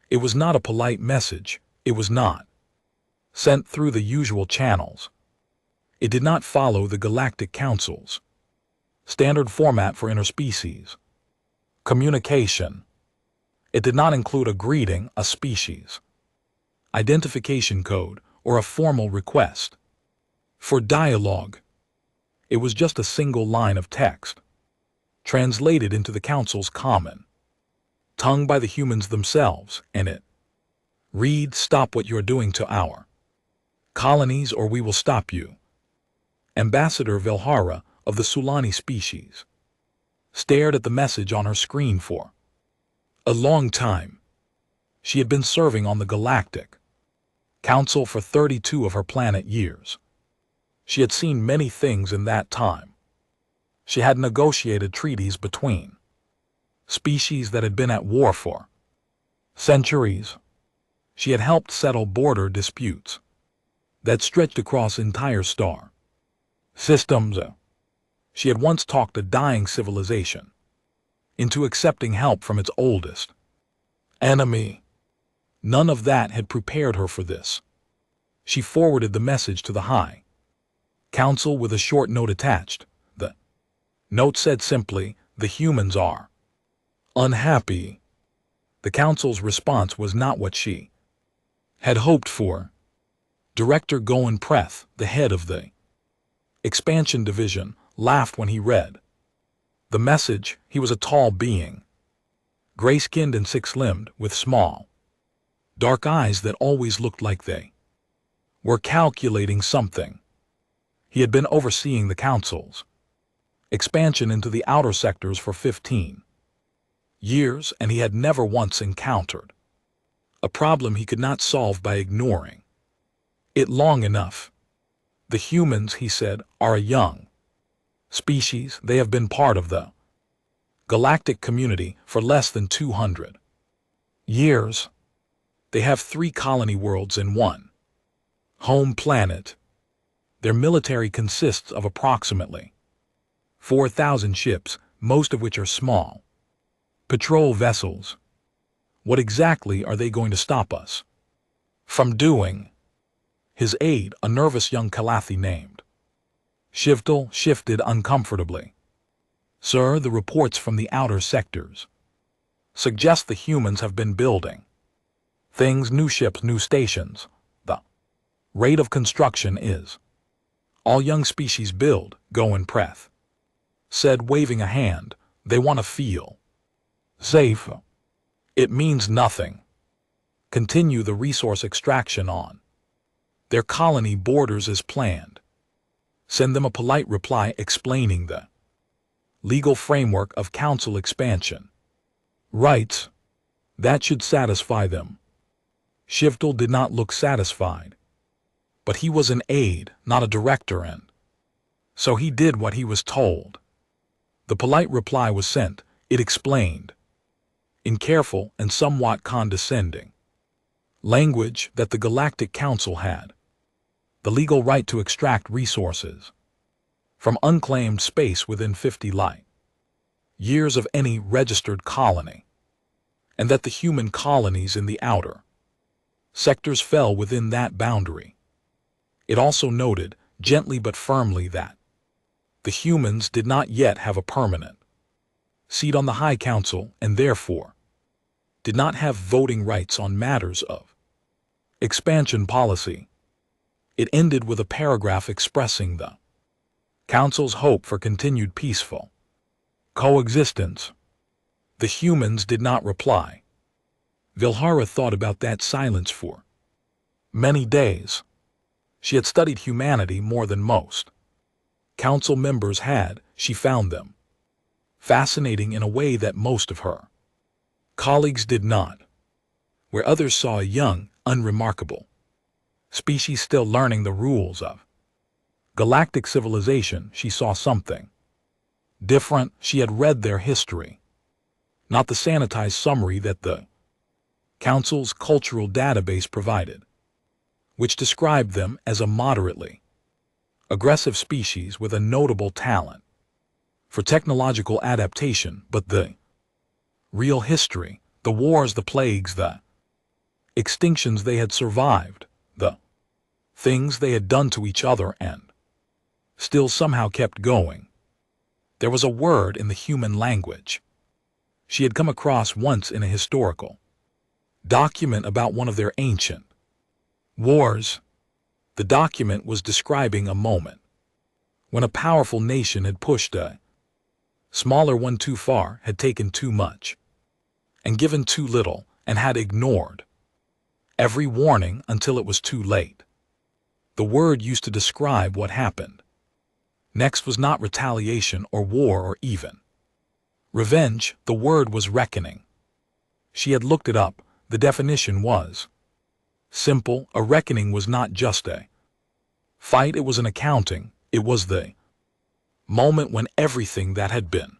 It was not a polite message. It was not sent through the usual channels. It did not follow the Galactic Council's standard format for interspecies communication. It did not include a greeting, a species identification code, or a formal request for dialogue. It was just a single line of text, translated into the Council's common tongue by the humans themselves, and it read, "Stop what you're doing to our colonies or we will stop you." Ambassador Velhara of the Sulani species stared at the message on her screen for a long time. She had been serving on the Galactic Council for 32 of her planet years. She had seen many things in that time. She had negotiated treaties between species that had been at war for centuries. She had helped settle border disputes that stretched across entire star systems. She had once talked a dying civilization into accepting help from its oldest enemy. None of that had prepared her for this. She forwarded the message to the High Council with a short note attached. The note said simply, "The humans are unhappy." The Council's response was not what she had hoped for. Director Goen Preth, the head of the Expansion Division, laughed when he read the message. He was a tall being, gray-skinned and six-limbed, with small, dark eyes that always looked like they were calculating something. He had been overseeing the Council's expansion into the outer sectors for 15 years, and he had never once encountered a problem he could not solve by ignoring it long enough. "The humans," he said, "are a young species. They have been part of the galactic community for less than 200 years. They have 3 colony worlds and 1 home planet. Their military consists of approximately 4,000 ships, most of which are small patrol vessels. What exactly are they going to stop us from doing?" His aide, a nervous young Calathi named Shiftel, shifted uncomfortably. "Sir, the reports from the outer sectors suggest the humans have been building things, new ships, new stations. The rate of construction is all young species build," Goen Preth said, waving a hand. "They want to feel safe." "It means nothing. Continue the resource extraction on their colony borders as planned. Send them a polite reply explaining the legal framework of Council expansion rights. That should satisfy them." Shiftel did not look satisfied. But he was an aide, not a director, and so he did what he was told. The polite reply was sent. It explained, in careful and somewhat condescending language, that the Galactic Council had the legal right to extract resources from unclaimed space within 50 light years of any registered colony, and that the human colonies in the outer sectors fell within that boundary. It also noted, gently but firmly, that the humans did not yet have a permanent seat on the High Council and therefore did not have voting rights on matters of expansion policy. It ended with a paragraph expressing the Council's hope for continued peaceful coexistence. The humans did not reply. Velhara thought about that silence for many days. She had studied humanity more than most Council members had. She found them fascinating in a way that most of her colleagues did not. Where others saw a young, unremarkable species still learning the rules of galactic civilization, she saw something different. She had read their history, not the sanitized summary that the Council's cultural database provided, which described them as a moderately aggressive species with a notable talent for technological adaptation. But the real history, the wars, the plagues, the extinctions they had survived, the things they had done to each other and still somehow kept going. There was a word in the human language she had come across once in a historical document about one of their ancient wars. The document was describing a moment when a powerful nation had pushed a smaller one too far, had taken too much, and given too little, and had ignored every warning until it was too late. The word used to describe what happened next was not retaliation or war or even revenge. The word was reckoning. She had looked it up. The definition was simple. A reckoning was not just a fight, it was an accounting. It was the moment when everything that had been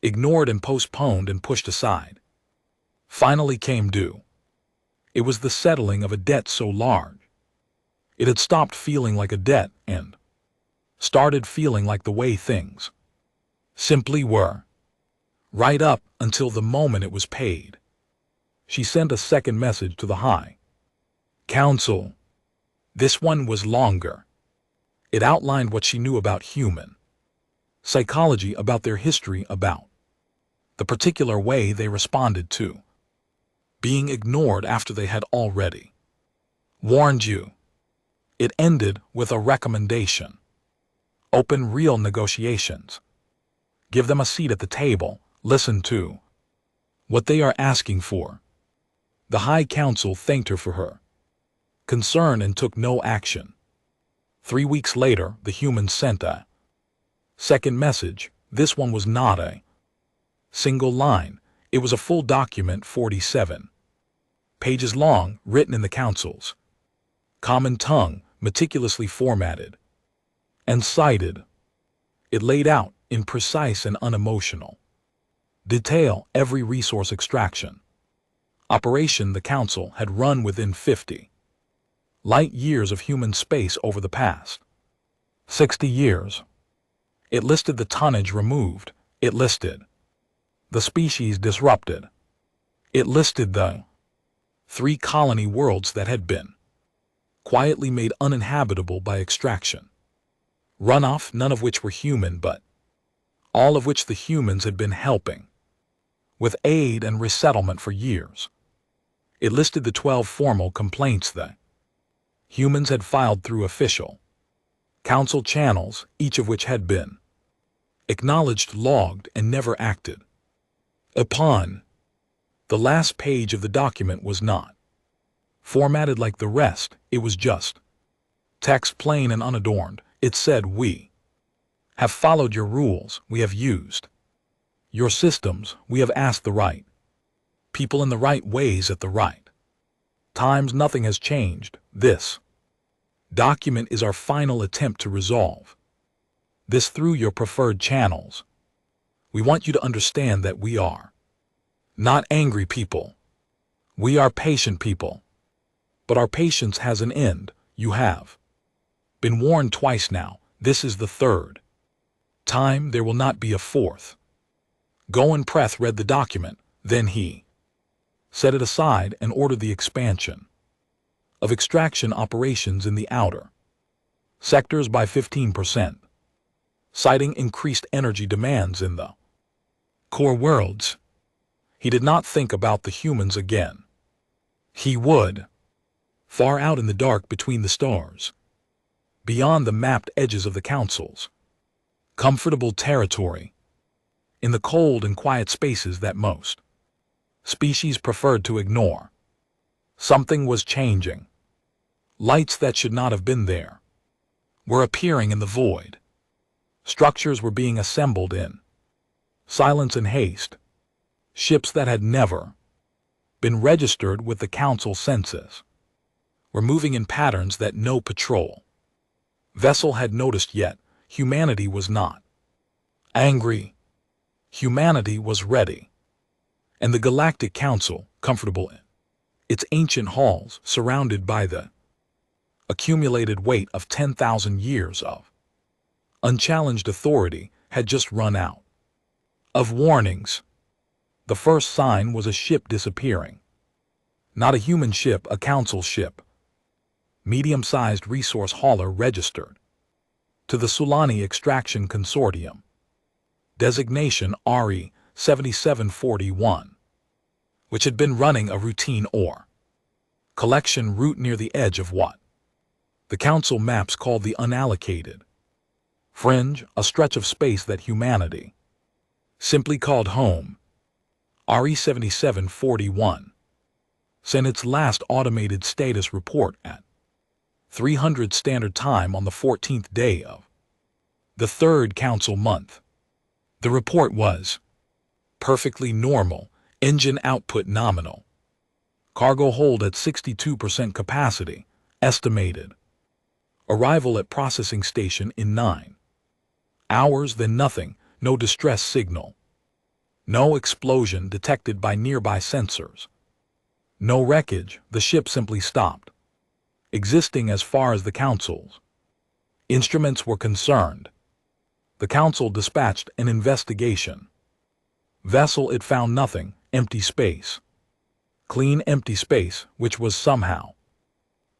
ignored and postponed and pushed aside finally came due. It was the settling of a debt so large it had stopped feeling like a debt and started feeling like the way things simply were, right up until the moment it was paid. She sent a second message to the High Council. This one was longer. It outlined what she knew about human psychology, about their history, about the particular way they responded to being ignored after they had already warned you. It ended with a recommendation. Open real negotiations. Give them a seat at the table. Listen to what they are asking for. The High Council thanked her for her concern and took no action. 3 weeks later, the humans sent a second message. This one was not a single line. It was a full document, 47 pages long, written in the Council's common tongue, meticulously formatted and cited. It laid out, in precise and unemotional detail, every resource extraction operation the Council had run within 50 light years of human space over the past 60 years. It listed the tonnage removed. It listed the species disrupted. It listed the 3 colony worlds that had been quietly made uninhabitable by extraction. Runoff, none of which were human, but all of which the humans had been helping with aid and resettlement for years. It listed the 12 formal complaints that humans had filed through official Council channels, each of which had been acknowledged, logged, and never acted upon. The last page of the document was not formatted like the rest. It was just text, plain and unadorned. It said, "We have followed your rules. We have used your systems. We have asked the right people in the right ways at the right times. Nothing has changed. This document is our final attempt to resolve this through your preferred channels. We want you to understand that we are not angry people. We are patient people. But our patience has an end. You have been warned twice now. This is the third time. There will not be a fourth." Goen Preth read the document. Then he set it aside and ordered the expansion of extraction operations in the outer sectors by 15%, citing increased energy demands in the core worlds. He did not think about the humans again. He would, far out in the dark between the stars, beyond the mapped edges of the Council's comfortable territory, in the cold and quiet spaces that most species preferred to ignore, something was changing. Lights that should not have been there were appearing in the void. Structures were being assembled in silence and haste. Ships that had never been registered with the Council census were moving in patterns that no patrol vessel had noticed yet. Humanity was not angry. Humanity was ready. And the Galactic Council, comfortable in its ancient halls, surrounded by the accumulated weight of 10,000 years of unchallenged authority, had just run out of warnings. The first sign was a ship disappearing. Not a human ship, a council ship. Medium-sized resource hauler registered to the Sulani Extraction Consortium. Designation RE 7741, which had been running a routine ore collection route near the edge of what the council maps called the unallocated fringe, a stretch of space that humanity simply called home. RE 7741 sent its last automated status report at 300 Standard Time on the 14th day of the third council month. The report was perfectly normal, engine output nominal, cargo hold at 62% capacity, estimated arrival at processing station in 9 hours, then nothing, no distress signal, no explosion detected by nearby sensors, no wreckage, the ship simply stopped existing as far as the council's instruments were concerned. The council dispatched an investigation vessel. It found nothing, empty space. Clean empty space, which was somehow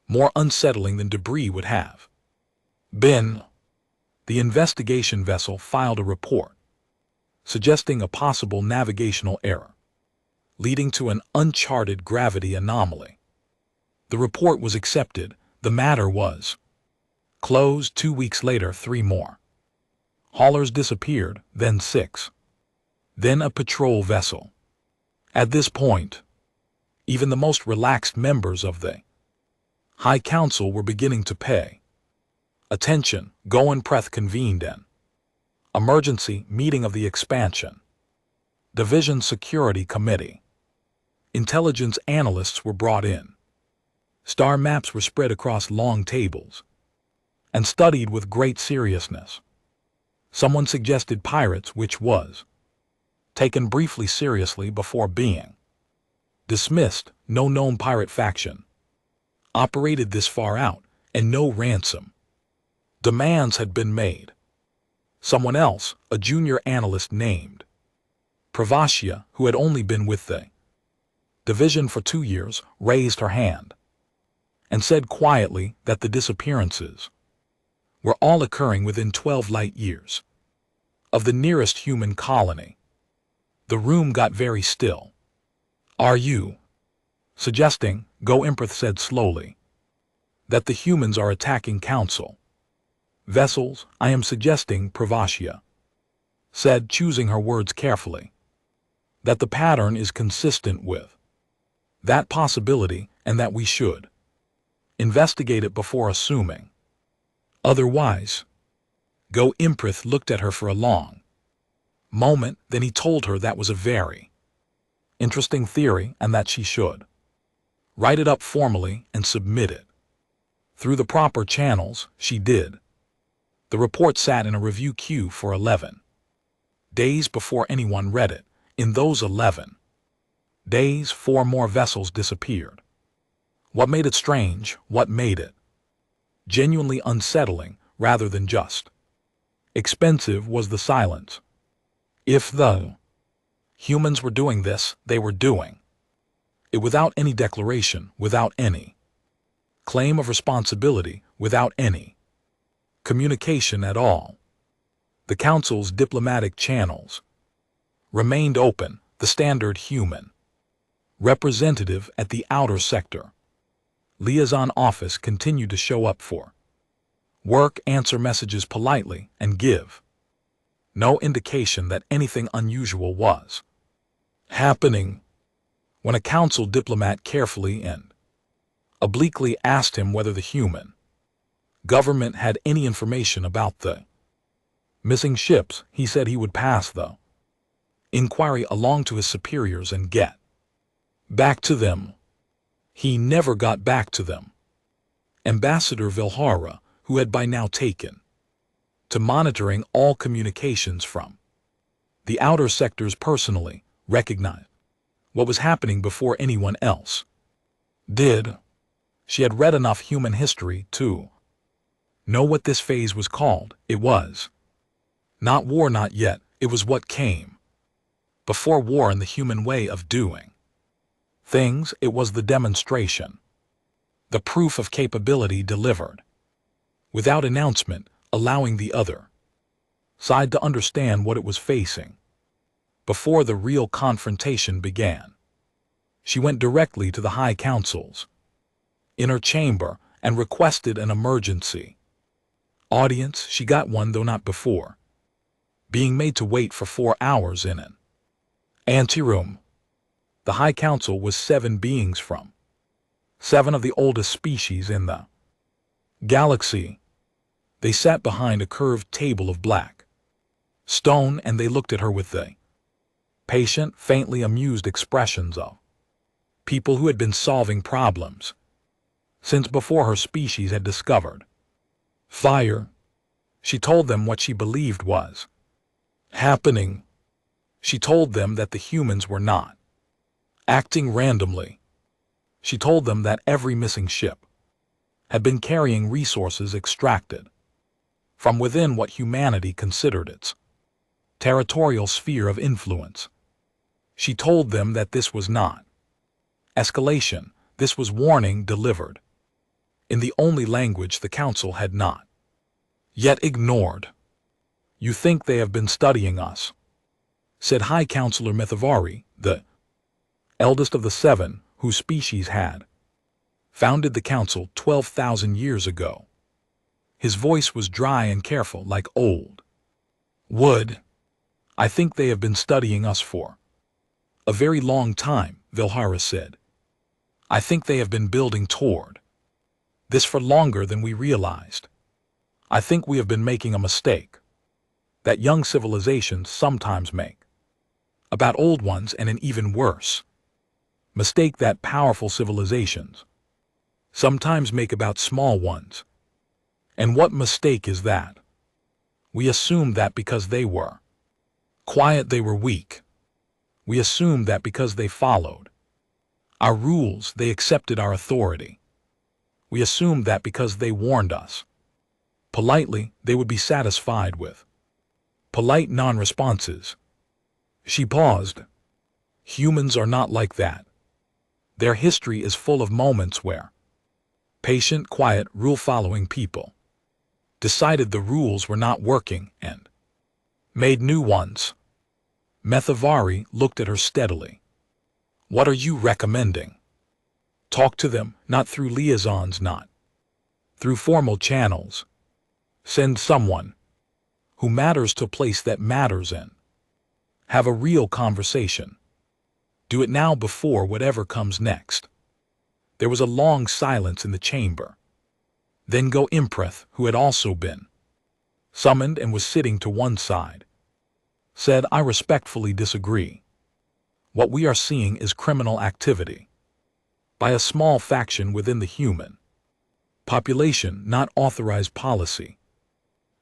more unsettling than debris would have been. The investigation vessel filed a report suggesting a possible navigational error leading to an uncharted gravity anomaly. The report was accepted. The matter was closed. 2 weeks later, 3 more haulers disappeared, then 6. Then a patrol vessel. At this point, even the most relaxed members of the High Council were beginning to pay attention. Goen Preth convened an emergency meeting of the Expansion Division Security Committee. Intelligence analysts were brought in. Star maps were spread across long tables and studied with great seriousness. Someone suggested pirates, which was taken briefly seriously before being dismissed. No known pirate faction operated this far out, and no ransom demands had been made. Someone else, a junior analyst named Pravashia, who had only been with the division for 2 years, raised her hand and said quietly that the disappearances were all occurring within 12 light years of the nearest human colony. The room got very still. Are you suggesting, Go Imprith said slowly, that the humans are attacking council vessels? I am suggesting, Pravashia said, choosing her words carefully, that the pattern is consistent with that possibility and that we should investigate it before assuming otherwise. Go Imprith looked at her for a long moment, then he told her that was a very interesting theory and that she should write it up formally and submit it through the proper channels. She did. The report sat in a review queue for 11 days before anyone read it. In those 11 days, 4 more vessels disappeared. What made it strange, what made it genuinely unsettling rather than just expensive, was the silence. If the humans were doing this, they were doing it without any declaration, without any claim of responsibility, without any communication at all. The Council's diplomatic channels remained open. The standard human representative at the outer sector liaison office continued to show up for work, answer messages politely, and give no indication that anything unusual was happening. When a council diplomat carefully and obliquely asked him whether the human government had any information about the missing ships, he said he would pass the inquiry along to his superiors and get back to them. He never got back to them. Ambassador Vilhara, who had by now taken to monitoring all communications from the outer sectors personally, recognized what was happening before anyone else did. She had read enough human history to know what this phase was called. It was not war, not yet. It was what came before war and the human way of doing Things, it was the demonstration. The proof of capability delivered. Without announcement, allowing the other side to understand what it was facing. Before the real confrontation began, she went directly to the High Council's inner chamber and requested an emergency audience. She got one, though not before being made to wait for 4 hours in an anteroom. The High Council was 7 beings from 7 of the oldest species in the galaxy. They sat behind a curved table of black stone, and they looked at her with the patient, faintly amused expressions of people who had been solving problems since before her species had discovered fire. She told them what she believed was happening. She told them that the humans were not acting randomly. She told them that every missing ship had been carrying resources extracted from within what humanity considered its territorial sphere of influence. She told them that this was not escalation, this was warning delivered in the only language the Council had not yet ignored. "You think they have been studying us," said High Counselor Mithavari, the eldest of the 7, whose species had founded the Council 12,000 years ago. His voice was dry and careful, like old wood. "I think they have been studying us for a very long time," Vilhara said. "I think they have been building toward this for longer than we realized. I think we have been making a mistake that young civilizations sometimes make about old ones, and an even worse mistake that powerful civilizations sometimes make about small ones. And what mistake is that? We assume that because they were quiet, they were weak. We assume that because they followed our rules, they accepted our authority. We assume that because they warned us politely, they would be satisfied with polite non-responses." She paused. "Humans are not like that. Their history is full of moments where patient, quiet, rule-following people decided the rules were not working and made new ones." Mithavari looked at her steadily. "What are you recommending?" "Talk to them, not through liaisons, not through formal channels. Send someone who matters to a place that matters in. Have a real conversation. Do it now before whatever comes next." There was a long silence in the chamber. Then Go Impreth, who had also been summoned and was sitting to one side, said, "I respectfully disagree. What we are seeing is criminal activity by a small faction within the human population, not authorized policy.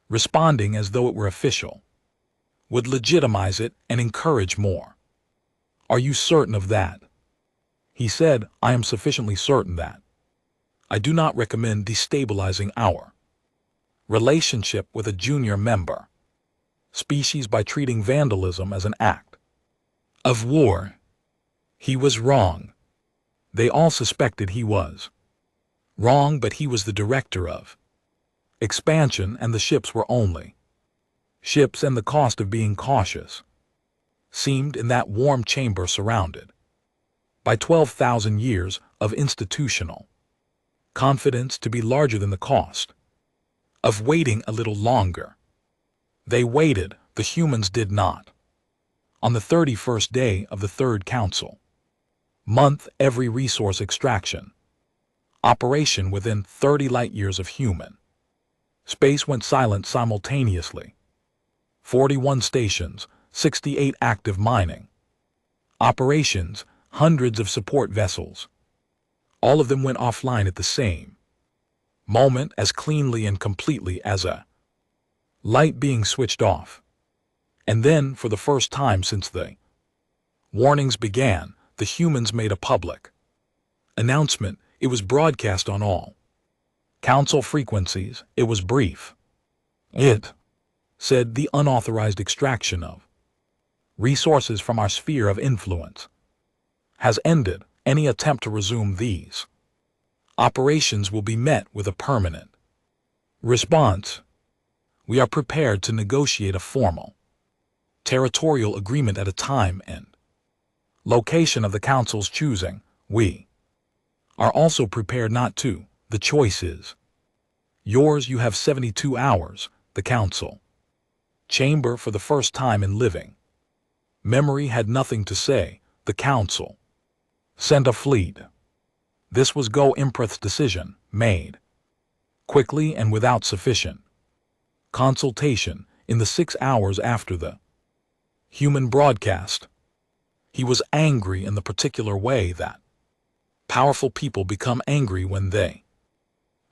Responding as though it were official would legitimize it and encourage more. Are you certain of that?" He said, "I am sufficiently certain that I do not recommend destabilizing our relationship with a junior member species by treating vandalism as an act of war." He was wrong. They all suspected he was wrong, but he was the director of expansion, and the ships were only ships, and the cost of being cautious seemed in that warm chamber surrounded by 12,000 years of institutional confidence to be larger than the cost of waiting a little longer. They waited, the humans did not. On the 31st day of the 3rd Council month, every resource extraction operation within 30 light-years of human space went silent simultaneously. 41 stations, 68 active mining operations, hundreds of support vessels. All of them went offline at the same moment, as cleanly and completely as a light being switched off. And then, for the first time since the warnings began, the humans made a public announcement. It was broadcast on all council frequencies. It was brief. It said, "The unauthorized extraction of resources from our sphere of influence has ended, Any attempt to resume these operations will be met with a permanent response. We are prepared to negotiate a formal territorial agreement at a time and location of the Council's choosing. We are also prepared not to. The choice is yours. You have 72 hours. The Council chamber, for the first time in living memory, had nothing to say. The Council sent a fleet. This was Go Impreth's decision, made quickly and without sufficient consultation in the 6 hours after the human broadcast. He was angry in the particular way that powerful people become angry when they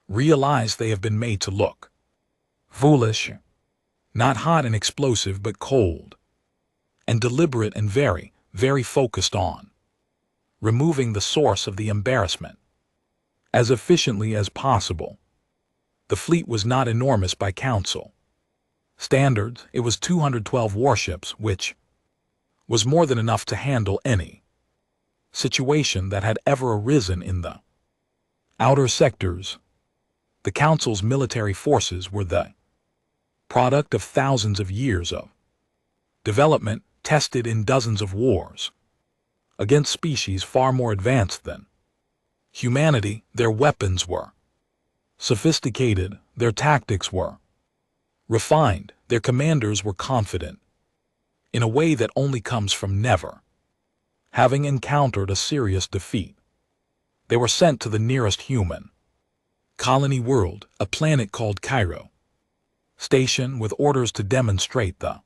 realize they have been made to look foolish. Not hot and explosive, but cold and deliberate and very, very focused on removing the source of the embarrassment as efficiently as possible. The fleet was not enormous by Council standards. It was 212 warships, which was more than enough to handle any situation that had ever arisen in the outer sectors. The Council's military forces were the product of thousands of years of development, tested in dozens of wars against species far more advanced than humanity. Their weapons were sophisticated, their tactics were refined, their commanders were confident in a way that only comes from never having encountered a serious defeat. They were sent to the nearest human colony world, a planet called Cairo Station, with orders to demonstrate the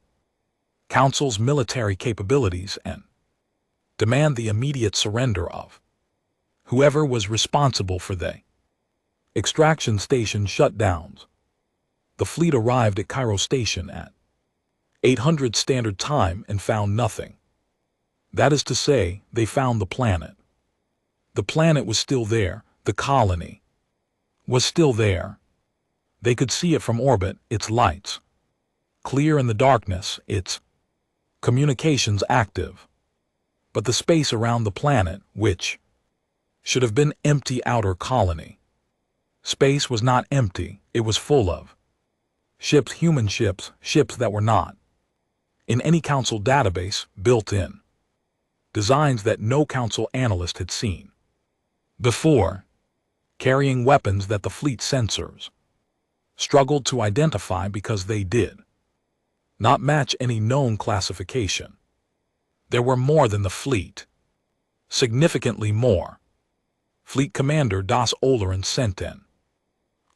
Council's military capabilities and demand the immediate surrender of whoever was responsible for the extraction station shutdowns. The fleet arrived at Cairo Station at 800 Standard Time and found nothing. That is to say, they found the planet. The planet was still there. The colony was still there. They could see it from orbit, its lights clear in the darkness, its communications active. But the space around the planet, which should have been empty outer colony space, was not empty. It was full of ships, human ships, ships that were not in any Council database, built in designs that no Council analyst had seen before, carrying weapons that the fleet sensors struggled to identify because they did not match any known classification. There were more than the fleet, significantly more. Fleet Commander Das Olerin sent an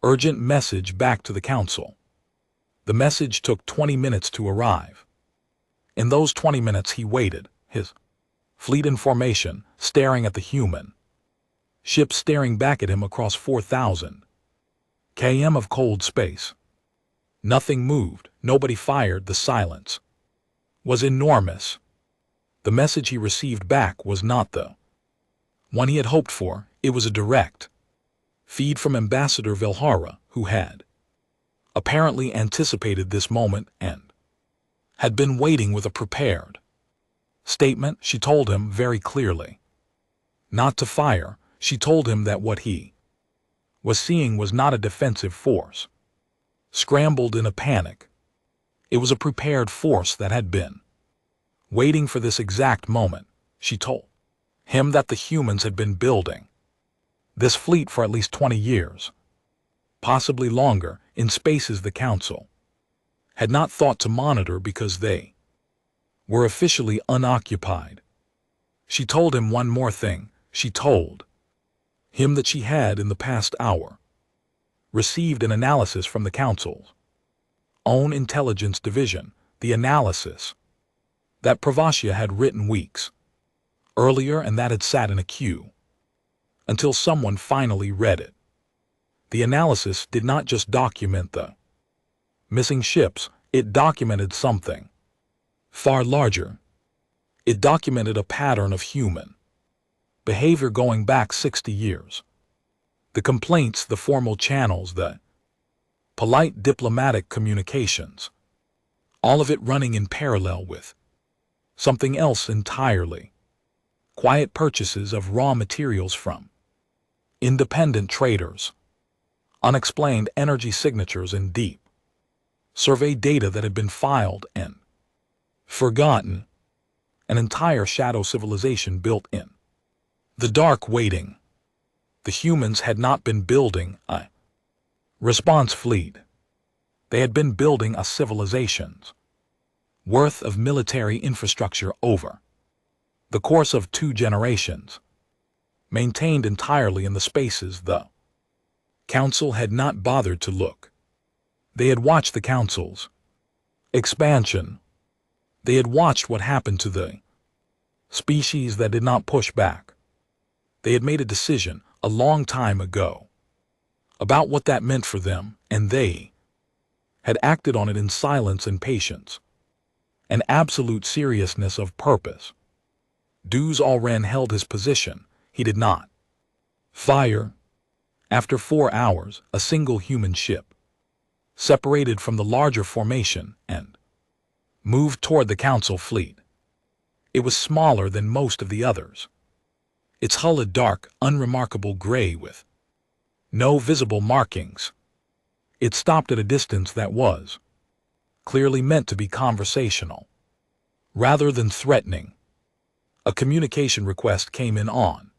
urgent message back to the Council. The message took 20 minutes to arrive. In those 20 minutes he waited, his fleet in formation, staring at the human ships staring back at him across 4,000 km of cold space. Nothing moved, nobody fired. The silence was enormous. The message he received back was not the one he had hoped for. It was a direct feed from Ambassador Velhara, who had apparently anticipated this moment and had been waiting with a prepared statement. She told him very clearly not to fire. She told him that what he was seeing was not a defensive force scrambled in a panic. It was a prepared force that had been waiting for this exact moment. She told him that the humans had been building this fleet for at least 20 years, possibly longer, in spaces the Council had not thought to monitor because they were officially unoccupied. She told him one more thing. She told him that she had, in the past hour, received an analysis from the Council's own intelligence division, the analysis that Pravasya had written weeks earlier and that had sat in a queue until someone finally read it. The analysis did not just document the missing ships, it documented something far larger. It documented a pattern of human behavior going back 60 years. The complaints, the formal channels, the polite diplomatic communications, all of it running in parallel with something else entirely. quiet purchases of raw materials from independent traders, unexplained energy signatures in deep survey data that had been filed and forgotten, an entire shadow civilization built in the dark waiting. The humans had not been building a response fleet. They had been building a civilization's worth of military infrastructure over the course of 2 generations, maintained entirely in the spaces the Council had not bothered to look. They had watched the Council's expansion. They had watched what happened to the species that did not push back. They had made a decision a long time ago about what that meant for them, and they had acted on it in silence and patience, an absolute seriousness of purpose. Duz Alren held his position. He did not fire. After 4 hours, a single human ship separated from the larger formation and moved toward the Council fleet. It was smaller than most of the others. Its hull a dark, unremarkable gray with no visible markings. It stopped at a distance that was clearly meant to be conversational, rather than threatening. A communication request came in on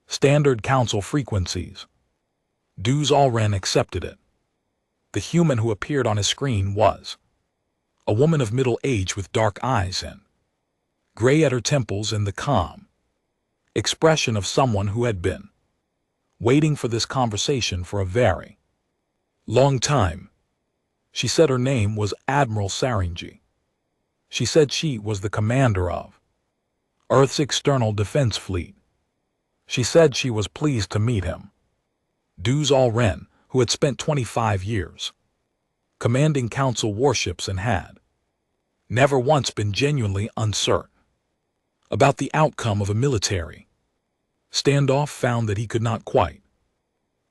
standard Council frequencies. Duz Alren accepted it. The human who appeared on his screen was a woman of middle age with dark eyes and gray at her temples and the calm expression of someone who had been waiting for this conversation for a very long time. She said her name was Admiral Sarinji. She said she was the commander of Earth's external defense fleet. She said she was pleased to meet him. Duz Alren, who had spent 25 years commanding Council warships and had never once been genuinely uncertain about the outcome of a military standoff, found that he could not quite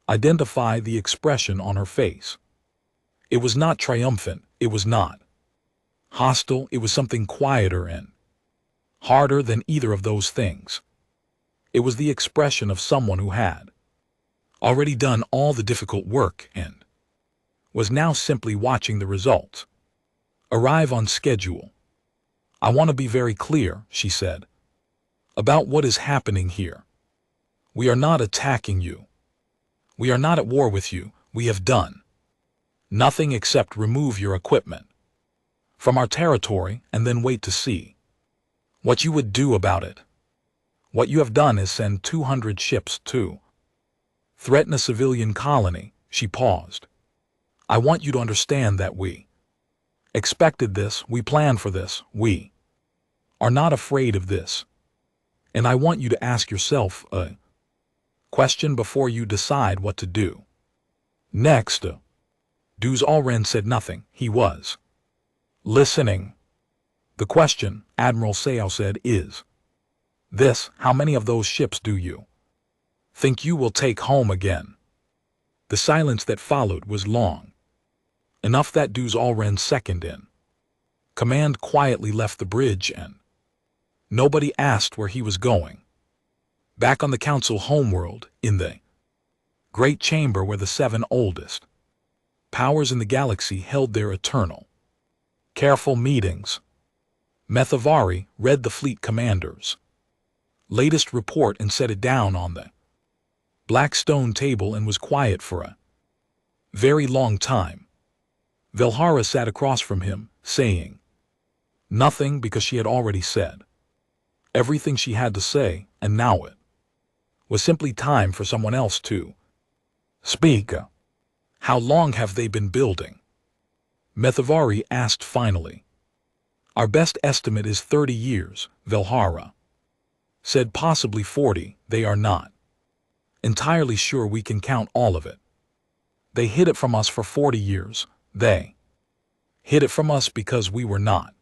identify the expression on her face. It was not triumphant, it was not hostile, it was something quieter and harder than either of those things. It was the expression of someone who had already done all the difficult work and was now simply watching the results arrive on schedule. I want to be very clear, she said, about what is happening here. We are not attacking you. We are not at war with you. We have done nothing except remove your equipment from our territory and then wait to see what you would do about it. What you have done is send 200 ships to threaten a civilian colony. She paused. I want you to understand that we expected this, we planned for this, we are not afraid of this. And I want you to ask yourself a question before you decide what to do. Next, Duz Alren said nothing. He was listening. The question, Admiral Sao said, is this: how many of those ships do you think you will take home again? The silence that followed was long enough that Duz Alren's second in command quietly left the bridge and nobody asked where he was going. Back on the Council homeworld, in the great chamber where the 7 oldest powers in the galaxy held their eternal, careful meetings, Methavari read the fleet commander's latest report and set it down on the black stone table and was quiet for a very long time. Velhara sat across from him, saying nothing because she had already said everything she had to say, and now it was simply time for someone else to speak. How long have they been building? Methavari asked finally. Our best estimate is 30 years, Velhara said. Possibly 40, they are not entirely sure we can count all of it. They hid it from us for 40 years. They hid it from us because we were not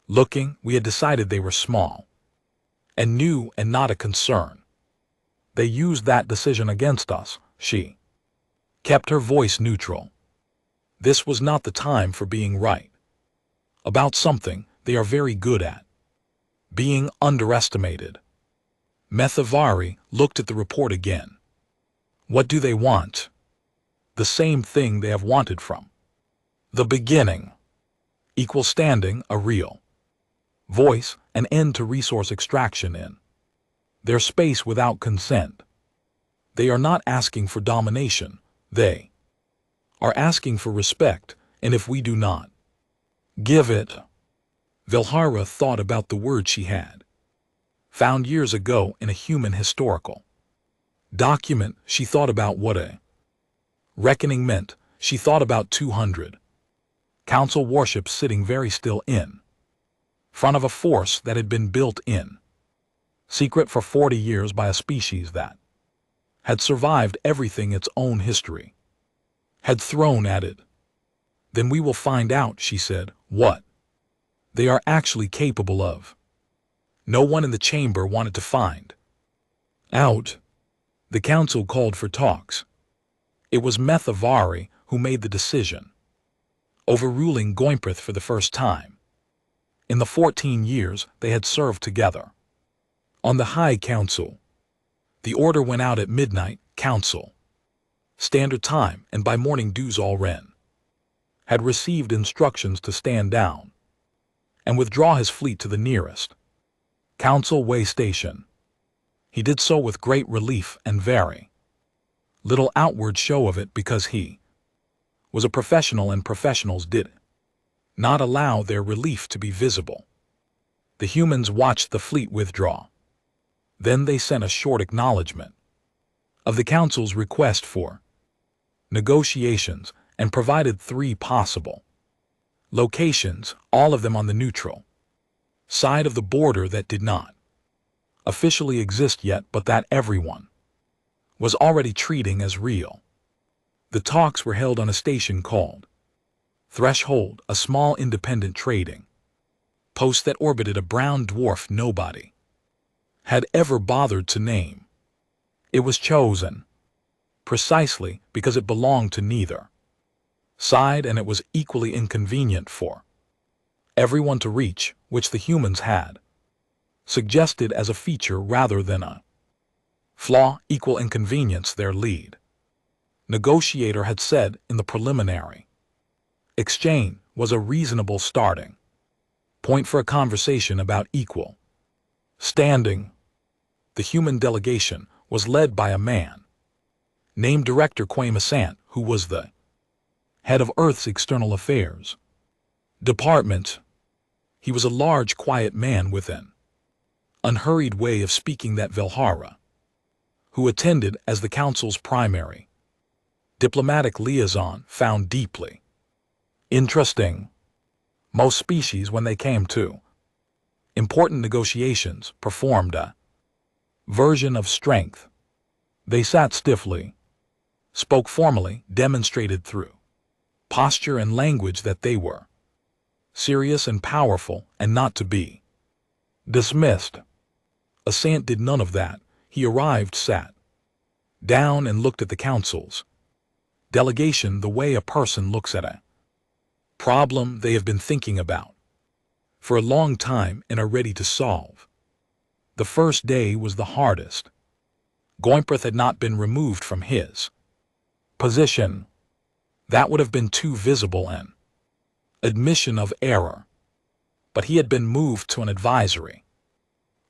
looking. We had decided they were small and new and not a concern. They used that decision against us. She kept her voice neutral. This was not the time for being right about something. They are very good at being underestimated. Methavari looked at the report again. What do they want? The same thing they have wanted from the beginning. Equal standing, a real voice, an end to resource extraction in their space without consent. They are not asking for domination. They are asking for respect, and if we do not give it. Vilhara thought about the word she had found years ago in a human historical document. She thought about what a reckoning meant. She thought about 200 council warships sitting very still in front of a force that had been built in secret for 40 years by a species that had survived everything its own history had thrown at it. Then we will find out, she said, what they are actually capable of. No one in the chamber wanted to find out. The council called for talks. It was Methavari who made the decision, overruling Goimprith for the first time. In the 14 years they had served together on the High Council. The order went out at midnight, Council Standard Time, and by morning Duzal Ren had received instructions to stand down and withdraw his fleet to the nearest Council Way station. He did so with great relief and very little outward show of it because he was a professional and professionals did not allow their relief to be visible. The humans watched the fleet withdraw. Then they sent a short acknowledgement of the Council's request for negotiations and provided 3 possible locations, all of them on the neutral side of the border that did not officially exist yet but that everyone was already treating as real. The talks were held on a station called Threshold, a small independent trading post that orbited a brown dwarf nobody had ever bothered to name. It was chosen precisely because it belonged to neither side, and it was equally inconvenient for everyone to reach, which the humans had suggested as a feature rather than a flaw. Equal inconvenience, their lead negotiator had said in the preliminary exchange, was a reasonable starting point for a conversation about equal standing. The human delegation was led by a man named Director Quamasant, who was the head of Earth's External Affairs Department. He was a large, quiet man with an unhurried way of speaking that Vilhara, who attended as the Council's primary diplomatic liaison, found deeply interesting. Most species, when they came to important negotiations, performed a version of strength. They sat stiffly, spoke formally, demonstrated through posture and language that they were serious and powerful and not to be dismissed. Asant did none of that. He arrived, sat down and looked at the Council's delegation the way a person looks at a problem they have been thinking about for a long time and are ready to solve. The first day was the hardest. Goimprith had not been removed from his position. That would have been too visible an admission of error. But he had been moved to an advisory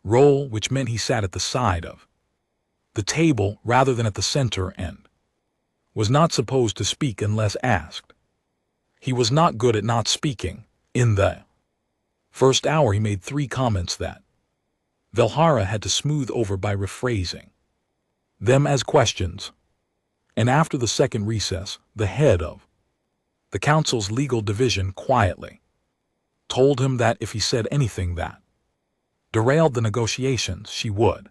role, which meant he sat at the side of the table rather than at the center and was not supposed to speak unless asked. He was not good at not speaking. In the first hour he made 3 comments that Vilhara had to smooth over by rephrasing them as questions. And after the second recess, the head of the Council's legal division quietly told him that if he said anything that derailed the negotiations, she would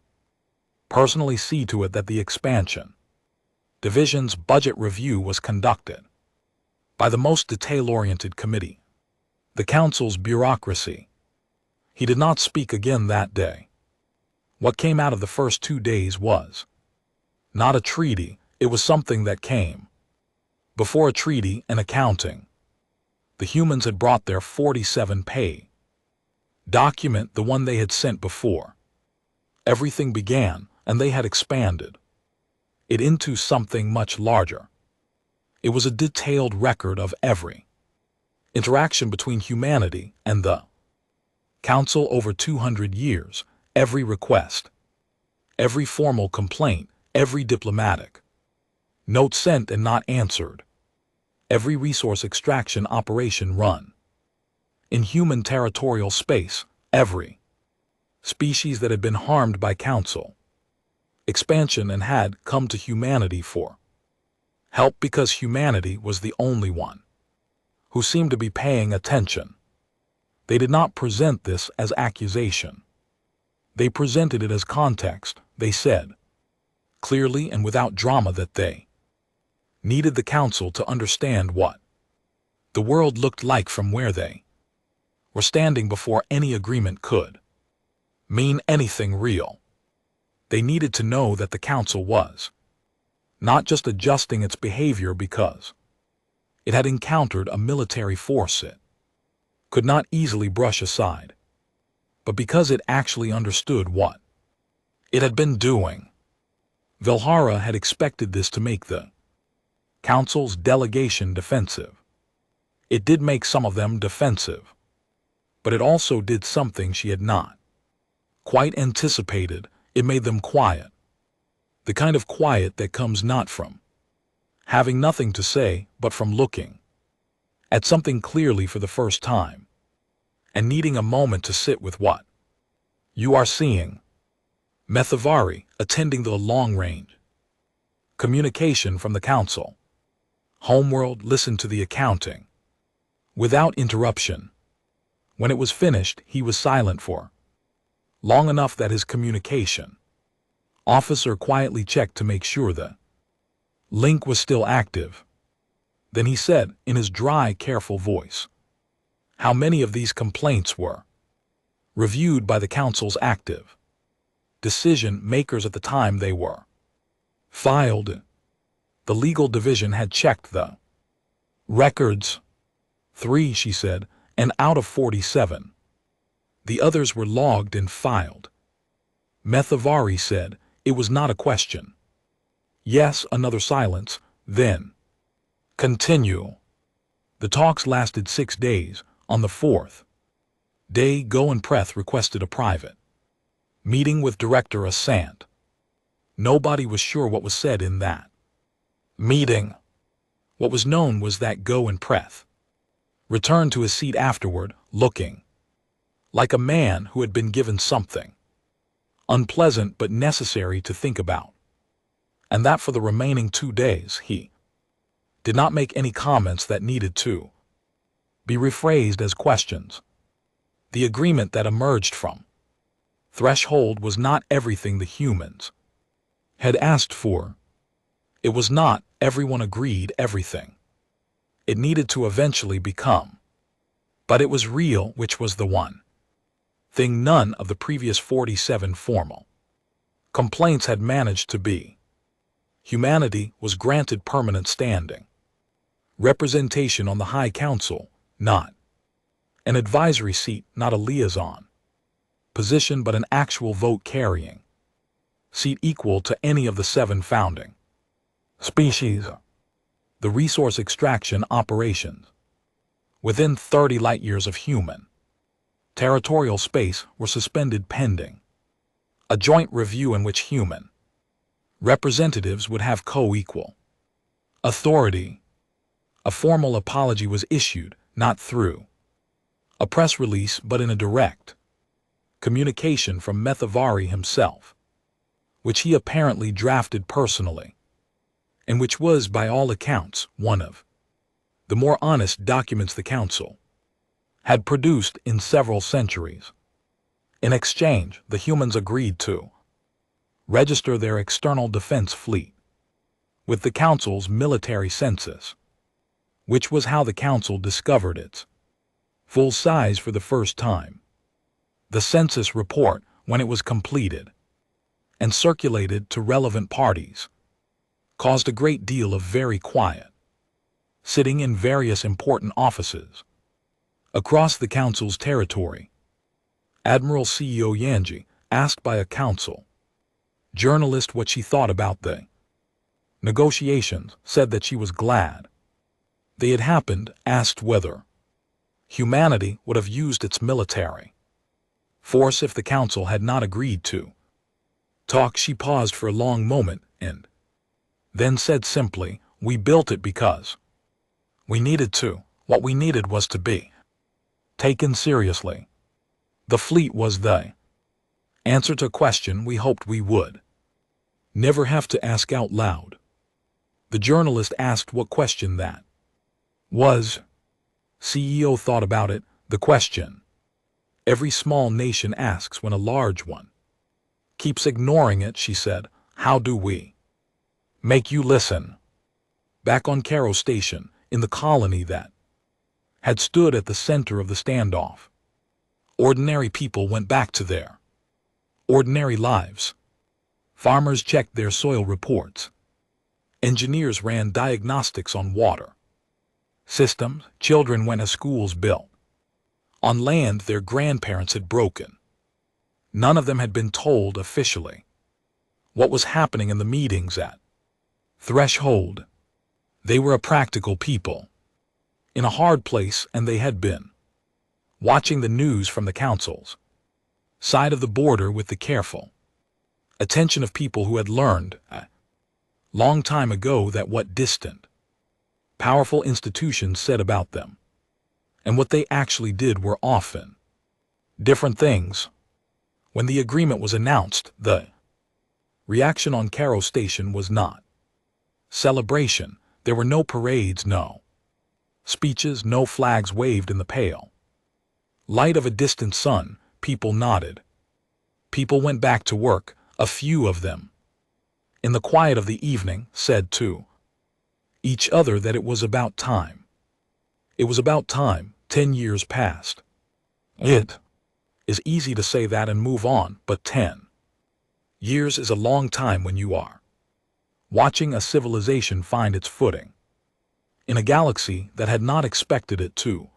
personally see to it that the expansion division's budget review was conducted by the most detail-oriented committee, the Council's bureaucracy. He did not speak again that day. What came out of the first 2 days was not a treaty. It was something that came before a treaty, and accounting. The humans had brought their 47-page document, the one they had sent before, Everything began, and they had expanded it into something much larger. It was a detailed record of every interaction between humanity and the Council over 200 years, every request, every formal complaint, every diplomatic note sent and not answered, every resource extraction operation run in human territorial space, every species that had been harmed by Council expansion and had come to humanity for help because humanity was the only one who seemed to be paying attention. They did not present this as accusation. They presented it as context. They said, clearly and without drama, that they needed the Council to understand what the world looked like from where they were standing before any agreement could mean anything real. They needed to know that the Council was not just adjusting its behavior because it had encountered a military force it could not easily brush aside, but because it actually understood what it had been doing. Valhalla had expected this to make the Council's delegation defensive. It did make some of them defensive, but it also did something she had not quite anticipated. It made them quiet. The kind of quiet that comes not from having nothing to say, but from looking at something clearly for the first time and needing a moment to sit with what you are seeing. Methavari, attending the long-range communication from the Council. Homeworld listened to the accounting without interruption. When it was finished, he was silent for long enough that his communication officer quietly checked to make sure the link was still active. Then he said, in his dry, careful voice, how many of these complaints were reviewed by the Council's active decision makers at the time they were filed. The legal division had checked the records. 3, she said, and out of 47. The others were logged and filed. Methavari said, it was not a question. Yes, another silence, then continue. The talks lasted 6 days. On the 4th day, Go and Preth requested a private meeting with Director Asant. Nobody was sure what was said in that meeting. What was known was that Go and Preth returned to his seat afterward, looking like a man who had been given something unpleasant but necessary to think about, and that for the remaining 2 days he did not make any comments that needed to be rephrased as questions. The agreement that emerged from Threshold was not everything the humans had asked for. It was not everyone agreed everything it needed to eventually become. But it was real, which was the one thing none of the previous 47 formal complaints had managed to be. Humanity was granted permanent standing, representation on the High Council, not an advisory seat, not a liaison position, but an actual vote-carrying seat equal to any of the 7 founding species. The resource extraction operations within 30 light-years of human territorial space were suspended pending a joint review in which human representatives would have co-equal authority. A formal apology was issued, not through a press release but in a direct communication from Methavari himself, which he apparently drafted personally, and which was, by all accounts, one of the more honest documents the Council had produced in several centuries. In exchange, the humans agreed to register their external defense fleet with the Council's military census, which was how the Council discovered its full size for the first time. The census report, when it was completed and circulated to relevant parties, caused a great deal of very quiet sitting in various important offices across the Council's territory. Admiral CEO Yanji, Asked by a council journalist what she thought about the negotiations, said that she was glad they had happened, asked whether humanity would have used its military force if the council had not agreed to talk. She paused for a long moment and then said simply, "We built it because we needed to. What we needed was to be taken seriously. The fleet was the answer to a question we hoped we would never have to ask out loud." The journalist asked what question that was. CEO thought about it. The question every small nation asks when a large one keeps ignoring it, she said. How do we make you listen? Back on Cairo Station, in the colony that had stood at the center of the standoff, ordinary people went back to their ordinary lives. Farmers checked their soil reports. Engineers ran diagnostics on water systems. Children went to schools built on land their grandparents had broken. None of them had been told officially what was happening in the meetings at Threshold. They were a practical people in a hard place, and they had been watching the news from the council's side of the border with the careful attention of people who had learned a long time ago that what distant, powerful institutions said about them and what they actually did were often different things. When the agreement was announced, the reaction on Cairo Station was not celebration. There were no parades, no speeches, no flags waved in the pale light of a distant sun. People nodded. People went back to work. A few of them, in the quiet of the evening, said to each other that it was about time. It was about time. 10 years passed. It is easy to say that and move on, but 10 years is a long time when you are watching a civilization find its footing in a galaxy that had not expected it to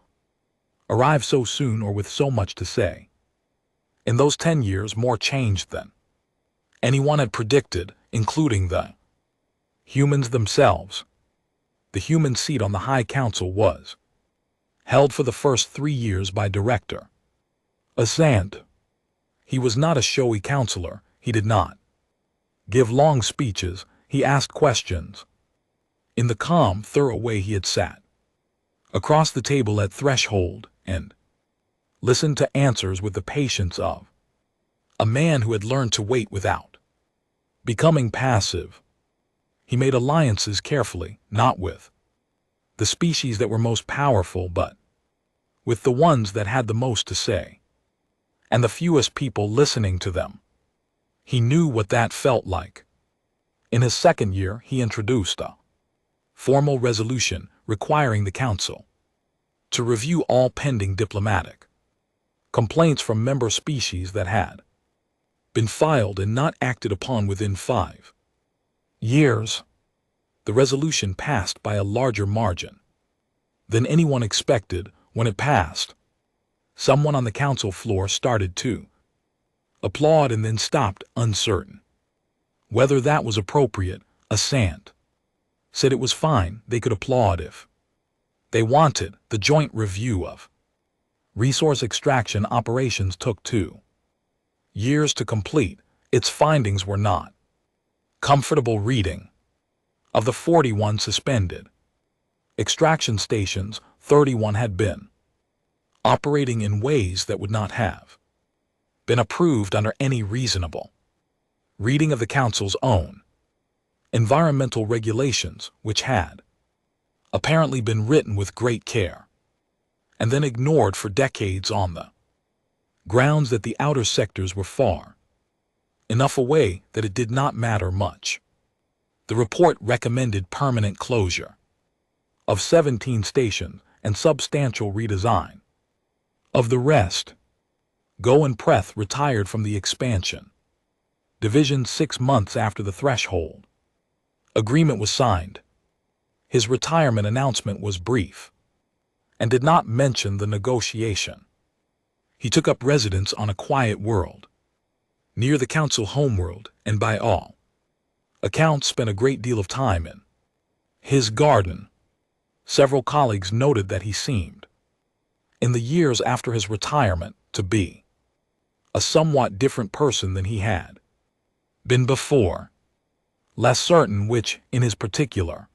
arrive so soon or with so much to say. In those 10 years, more changed than anyone had predicted, including the humans themselves. The human seat on the High Council was held for the first 3 years by Director Asant. He was not a showy counselor. He did not give long speeches. He asked questions in the calm, thorough way he had sat across the table at Threshold and listened to answers with the patience of a man who had learned to wait without becoming passive. He made alliances carefully, not with the species that were most powerful, but with the ones that had the most to say, and the fewest people listening to them. He knew what that felt like. In his second year, he introduced a formal resolution requiring the Council to review all pending diplomatic complaints from member species that had been filed and not acted upon within 5 years. The resolution passed by a larger margin than anyone expected. When it passed, someone on the council floor started to applaud and then stopped, uncertain whether that was appropriate. Asant said it was fine. They could applaud if they wanted. The joint review of resource extraction operations took 2 years to complete. Its findings were not comfortable reading. Of the 41 suspended extraction stations, 31 had been operating in ways that would not have been approved under any reasonable reading of the Council's own environmental regulations, which had apparently been written with great care and then ignored for decades on the grounds that the outer sectors were far enough away that it did not matter much. The report recommended permanent closure of 17 stations and substantial redesign of the rest. Go and Preth retired from the expansion division 6 months after the Threshold agreement was signed. His retirement announcement was brief and did not mention the negotiation. He took up residence on a quiet world near the council homeworld, and by all accounts spent a great deal of time in his garden. Several colleagues noted that he seemed, in the years after his retirement, to be a somewhat different person than he had been before, less certain, which, in his particular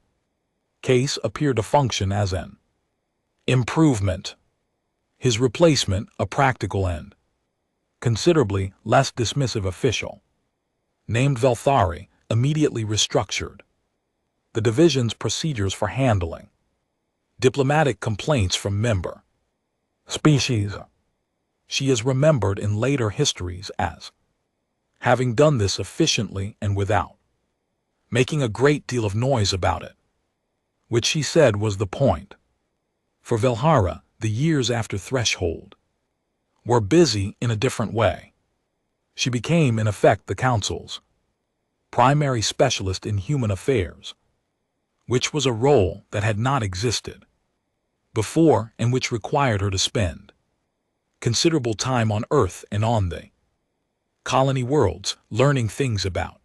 case, appeared to function as an improvement. His replacement, a practical and considerably less dismissive official, named Velthari, immediately restructured the division's procedures for handling diplomatic complaints from member species. She is remembered in later histories as having done this efficiently and without making a great deal of noise about it, which she said was the point. For Velhara, the years after Threshold were busy in a different way. She became, in effect, the council's primary specialist in human affairs, which was a role that had not existed before and which required her to spend considerable time on Earth and on the colony worlds learning things about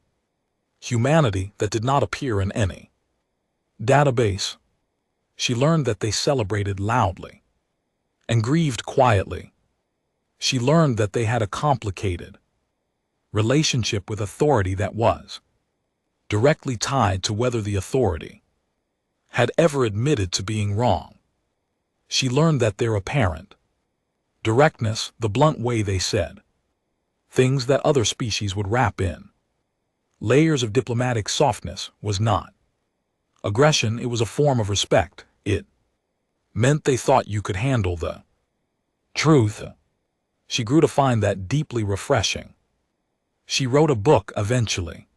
humanity that did not appear in any database. She learned that they celebrated loudly and grieved quietly. She learned that they had a complicated relationship with authority that was directly tied to whether the authority had ever admitted to being wrong. She learned that their apparent directness, the blunt way they said things that other species would wrap in layers of diplomatic softness, was not aggression. It was a form of respect. It meant they thought you could handle the truth. She grew to find that deeply refreshing. She wrote a book eventually.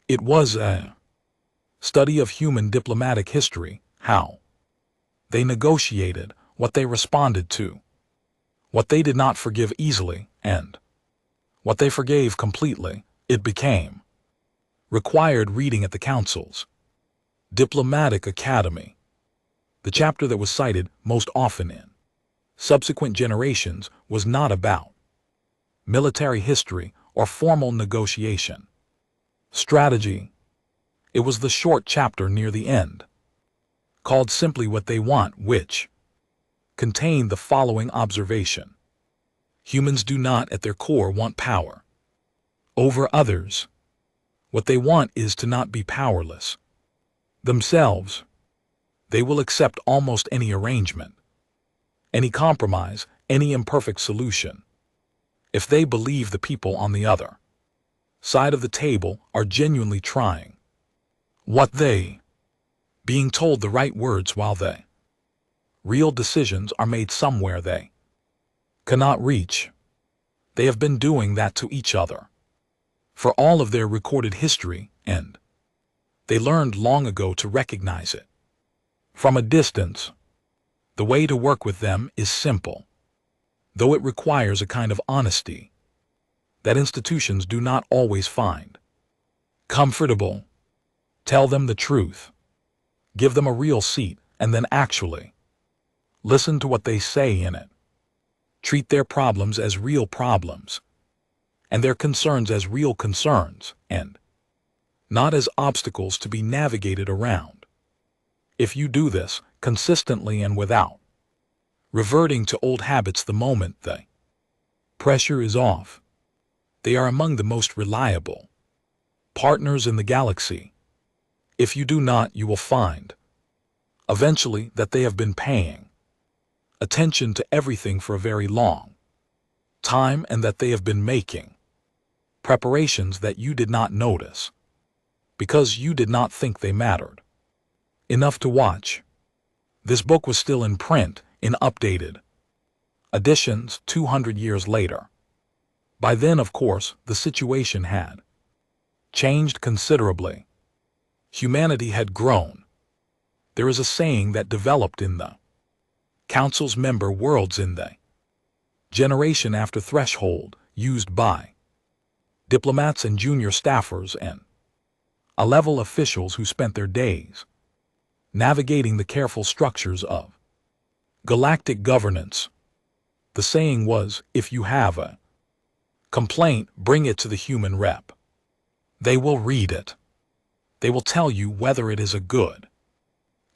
It was a study of human diplomatic history, how they negotiated, what they responded to, what they did not forgive easily, and what they forgave completely. It became required reading at the council's Diplomatic Academy. The chapter that was cited most often in subsequent generations was not about military history or formal negotiation strategy. It was the short chapter near the end, called simply What They Want, which contained the following observation: humans do not at their core want power over others. What they want is to not be powerless themselves. They will accept almost any arrangement, any compromise, any imperfect solution, if they believe the people on the other side of the table are genuinely trying what they being told the right words while they real decisions are made somewhere they cannot reach. They have been doing that to each other for all of their recorded history, and they learned long ago to recognize it from a distance. The way to work with them is simple, though it requires a kind of honesty that institutions do not always find comfortable. Tell them the truth, give them a real seat, and then actually listen to what they say in it. Treat their problems as real problems, and their concerns as real concerns, and not as obstacles to be navigated around. If you do this consistently and without reverting to old habits the moment the pressure is off, they are among the most reliable partners in the galaxy. If you do not, you will find eventually that they have been paying attention to everything for a very long time, and that they have been making preparations that you did not notice because you did not think they mattered enough to watch. This book was still in print in updated editions 200 years later. By then, of course, the situation had changed considerably. Humanity had grown. There is a saying that developed in the Council's member worlds in the generation after Threshold, used by diplomats and junior staffers and A-level officials who spent their days navigating the careful structures of galactic governance. The saying was, if you have a Complaint, bring it to the human rep. They will read it. They will tell you whether it is a good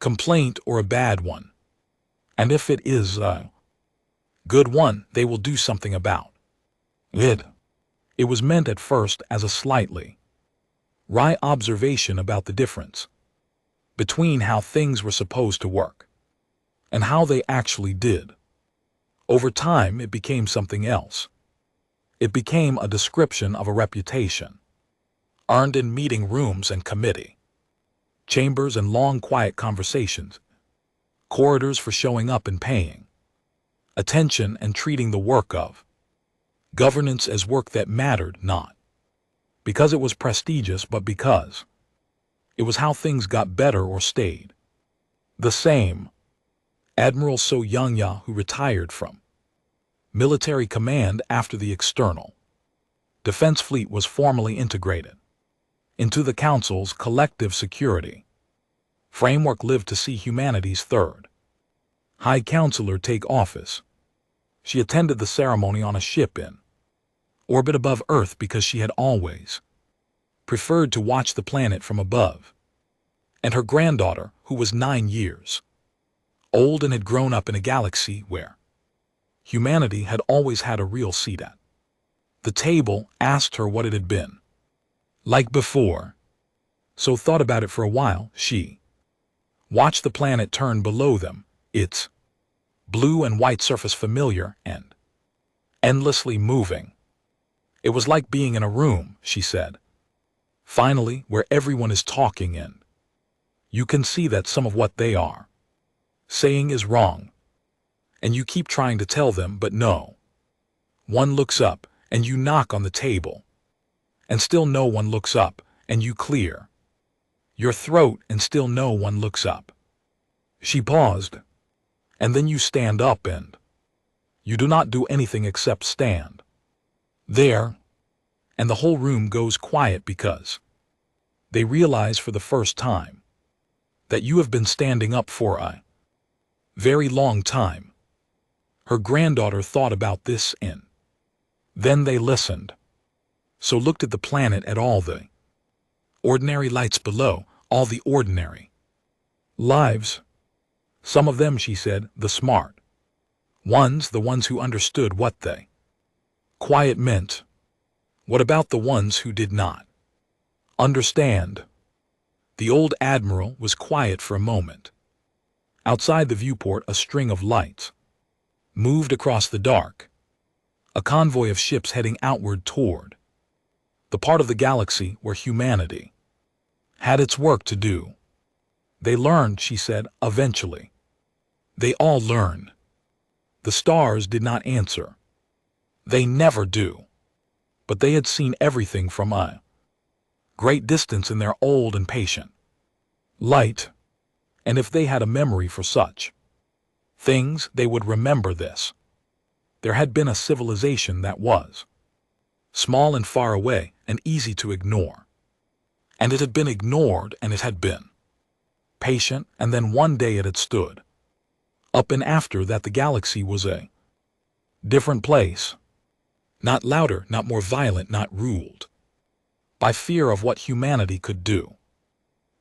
complaint or a bad one. And if it is a good one, they will do something about it. It was meant at first as a slightly wry observation about the difference between how things were supposed to work and how they actually did. Over time, it became something else. It became a description of a reputation, earned in meeting rooms and committee chambers and long, quiet conversations, corridors for showing up and paying attention and treating the work of governance as work that mattered, not because it was prestigious, but because it was how things got better or stayed the same. Admiral So Young-ya, who retired from military command after the external defense fleet was formally integrated into the Council's collective security framework, lived to see humanity's third High Counselor take office. She attended the ceremony on a ship in orbit above Earth because she had always preferred to watch the planet from above. And her granddaughter, who was 9 years old and had grown up in a galaxy where humanity had always had a real seat at the table, asked her what it had been like before. So thought about it for a while. She watched the planet turn below them, its blue and white surface familiar and endlessly moving. It was like being in a room, she said, finally, where everyone is talking and you can see that some of what they are saying is wrong. And you keep trying to tell them, but no one looks up, and you knock on the table, and still no one looks up, and you clear your throat, and still no one looks up. She paused. And then you stand up, and you do not do anything except stand there, and the whole room goes quiet because they realize for the first time that you have been standing up for a very long time. Her granddaughter thought about this, and then they listened. So looked at the planet, at all the ordinary lights below, all the ordinary lives. Some of them, she said, the smart ones, the ones who understood what they quiet meant. What about the ones who did not understand? The old admiral was quiet for a moment. Outside the viewport, a string of lights moved across the dark, a convoy of ships heading outward toward the part of the galaxy where humanity had its work to do. They learned, she said, eventually. They all learn. The stars did not answer. They never do. But they had seen everything from a great distance in their old and patient light. And if they had a memory for such things, they would remember this. There had been a civilization that was small and far away and easy to ignore. And it had been ignored, and it had been patient, and then one day it had stood up, and after that the galaxy was a different place. Not louder, not more violent, not ruled by fear of what humanity could do.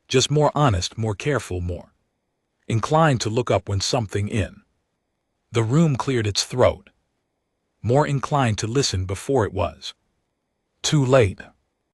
Just more honest, more careful, more inclined to look up when something in the room cleared its throat, more inclined to listen before it was too late.